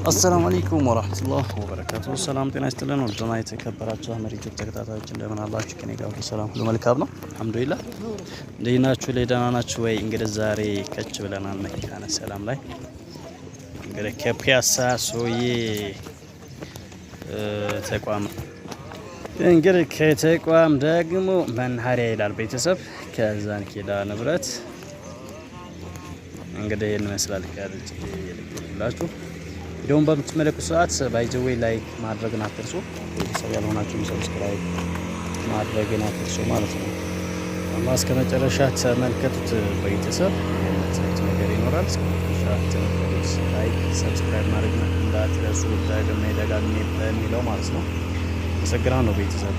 السلام عليكم ورحمة الله وبركاته. السلام ጤና ይስጥልን ወደና የተከበራችሁ አመሪቱ ተከታታዮች እንደምን አላችሁ? ከኔ ጋር ሁሉ ሰላም ሁሉ መልካም ነው አልሐምዱሊላህ። እንደናችሁ ለደህና ናችሁ ወይ? እንግዲህ ዛሬ ከች ብለናል መካነ ሰላም ላይ እንግዲህ ከፒያሳ ሶዬ ተቋም እንግዲህ ከተቋም ደግሞ መናኸሪያ ይላል ቤተሰብ ከዛን ኪዳ ንብረት እንግዲህ እንመስላል ካርጭ ይልክላችሁ ቪዲዮውን በምትመለከቱ ሰዓት ባይዘዌይ ላይክ ማድረግን አትርሱ። ቤተሰብ ያልሆናችሁ ሰብስክራይብ ማድረግን አትርሱ ማለት ነው። አላህ እስከ መጨረሻ ተመልከቱት ቤተሰብ የምታዩት ነገር ይኖራል። እስከ መጨረሻ ተመልከቱት። ላይክ ሰብስክራይብ ማድረግ እንዳትረሱ ደጋግሜ በሚለው ማለት ነው። አመሰግናለሁ ቤተሰብ።